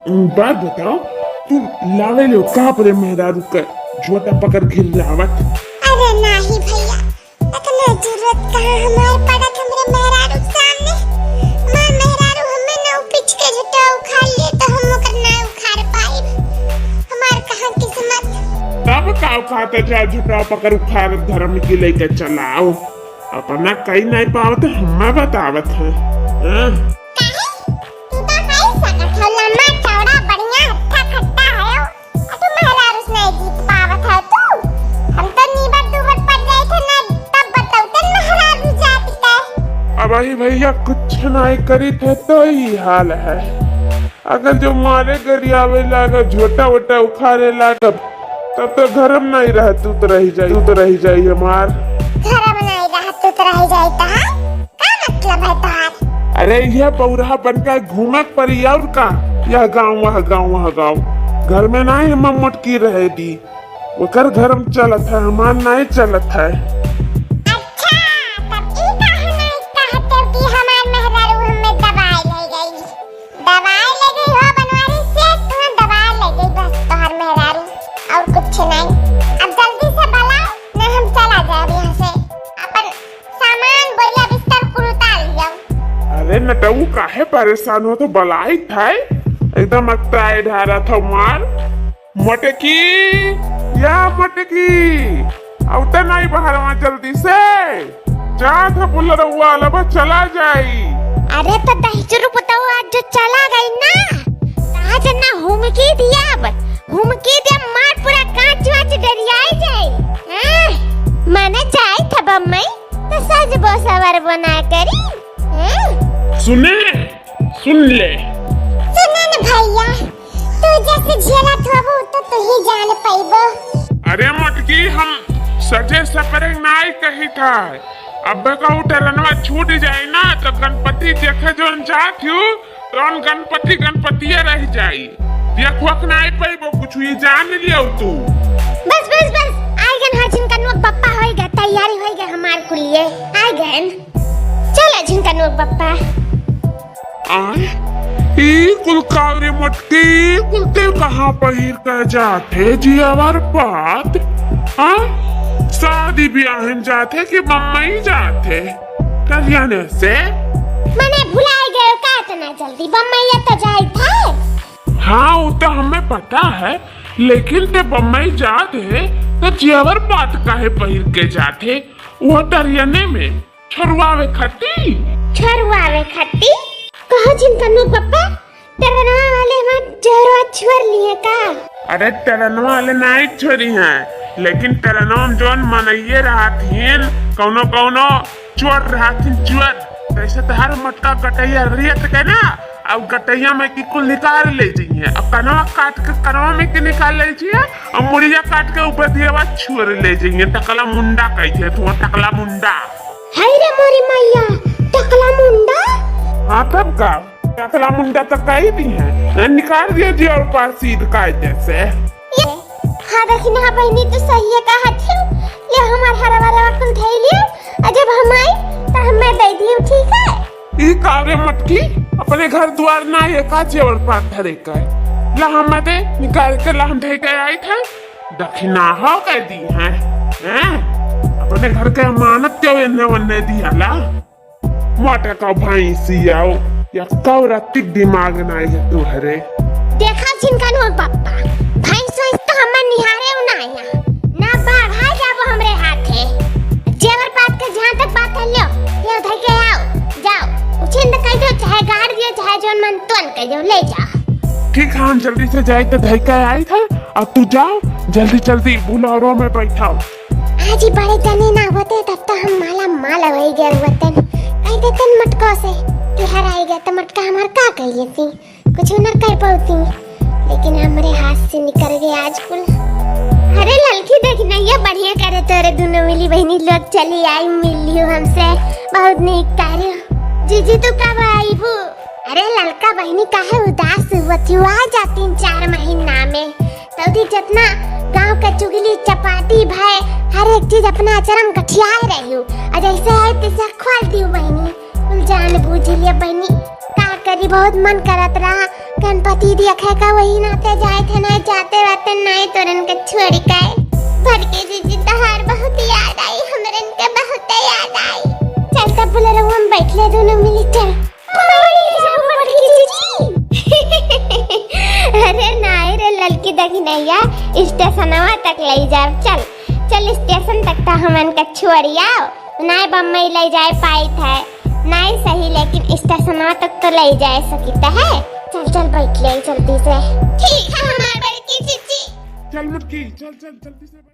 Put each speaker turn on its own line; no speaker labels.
बात बताओ, तू लावे लो कहाँ पर मेहरारू कर झोटा पकड़ घिर लावत।
अरे नहीं भैया, इतना जरूरत कहाँ हमारे पड़त हमरे मेहरारू सामने। हमार मेहरारू हमें ना पिच के झूठा उखाड़ लिए तो हम ओकर ना उखाड़ पाए। हमार कहाँ किस्मत।
तब का खाता जा झूठा पकड़ उखाड़ धर्म की लेके चलाओ, अपना कहीं नहीं पावत हमें बतावत है। वही भैया कुछ नहीं करी थे तो ही हाल है। अगर जो मारे गरियावे लागा झोटा वोटा उखाड़े लागा तब तो घर में नहीं रह, तू तो रही जाई हमार
घर में नहीं रह, तू तो रही जाई। का मतलब है तार?
अरे यह पौरा बनकर घूमे पड़ी और का, यह गाँव वह गाँव घर में नहीं हम मोटकी रहे दी, ओकर घर में चलत है, हमार नहीं चलत है। अरे नटऊ काहे परेशान हो, तो बलाई था एकदम अक्ताए ढारा था मार मटकी या मटकी औता नहीं बाहर वहाँ जल्दी से जा था बुलर हुआ लबा चला जाई।
अरे तो दही बताओ आज जो चला गई ना कहा जना हुमकी दिया मार पूरा कांच वाच डरियाई जाए। माने जाए था बम्मई तो सज बोसावर बना करी।
सुन ले
न भैया, तू जैसे झेला थोबो तो तू ही जान पाइबो।
अरे मटकी हम सजे सपरे नाई कही था, अब का उठरनवा छूट जाए ना तो गणपति देखे जो जात हूँ तो गणपति रह जाई, देखवक नाई पाइबो कुछ ये जान लियो तू।
बस आइगन हाजिन कनुक पप्पा होइगा, तैयारी होइगा हमार के लिए आइगन। चलो झिनकनुक पप्पा
कुल कावरे मटकी कुलते कहाँ पहिर कर जाते जी हमार बात। शादी ब्याह जाते कि मम्मी जाते कल्याण से
मैंने भुलाई गए का इतना जल्दी बम्मई तो जाए थे।
हाँ वो तो हमें पता है, लेकिन ते बम्मई जाते तो जेवर बात काहे पहिर के जाते वो दरियाने में छरुआवे खट्टी
कहो जिनकनु पप्पा तरनवा वाले हमार जहरवा छोड़ लिए का।
अरे तरनवा वाले नहीं छोड़ी हैं, लेकिन तरनवा में जोन मनइये रहतीन कौनो चोर रहतीन चोर, ऐसे तो हर मटका गटैया रेत के ना अब गटैया में की कुल निकाल ले जाइए, अब कनवा काट के कनवा में की निकाल ले जाइए और मुड़िया काट के ऊपर दिया छोड़ ले जाइए। टकला मुंडा कहते तो टकला मुंडा।
हाय रे मोरी मैया, टकला मुंडा।
हाँ तब का टकला मुंडा तो कही दी है, निकाल दिया जी और पासीद कायदे से।
हाँ देखी ना बहनी तो सही है कहा थी, ले हमार हरवा कुल थई लियो, जब हम आई तो हमें दे दियो, ठीक है।
ई कावरे मटकी अपने घर द्वार ना ये का जेवर पात धरे का ला हम दे निकाल के ला हम दे के आई था दक्षिणा हो कह दी है, अपने घर के अमानत क्यों इन्हें दिया ला मोटे का भाई सियाओ या कौरतिक दिमाग ना है तुहरे।
देखा जिनकनु पप्पा भाई सोच तो हम निहारे उनाया ना भाई जाबो हमरे हाथे जेवर बात के जहां तक बात है लियो ये धर के आओ जाओ उछिंद कह दो चाहे गाड़ दियो चाहे जोन मन तोन कह दो ले जा।
ठीक है हम जल्दी से जाए तो धर के आई था, अब तू जाओ जल्दी बुलारो में बैठाओ।
आज ही बड़े जने ना होते तब तो हम माला हो गए होते कह देते मटका से कि हराई गया तो मटका हमार का कहिए थी कुछ न कर पाती, लेकिन हमारे हाथ से निकल गए आज कुल। अरे लड़की देखना ये बढ़िया करे तोरे दोनों मिली बहनी लोग चली आई मिलियो हमसे बहुत नीक कार्य। जीजी तू कब आई बू? अरे लड़का बहनी काहे उदास हुई आ जाती 4 महीना में तौदी जितना गांव का चुगली चपाटी भाई हर एक चीज अपना आचरण कठियाए रही हूँ, जैसे है तैसे खोल दी बहनी, जान बूझ लिया बहनी का करी, बहुत मन करत रहा गणपति देखे का, वही नाते जाए थे ना, जाते रहते नहीं तोरन के छोड़ी के भड़के जीजी तहार बहुत याद आई, हमरन के बहुत याद आई। चल तब बोले रहो हम बैठले दोनों मिली चल। अरे नहीं रे लड़की देखी नैया, स्टेशनवा तक ले जाए, चल चल स्टेशन तक तो हमन के छोड़िया, नहीं बम्बई ले जाए पाई थे नहीं सही, लेकिन स्टेशनवा तक तो ले जाए सकी है। चल चल बैठ ले जल्दी से। ठीक है हमारी बड़की जीजी।
चल मुटकी चल चल जल्दी से।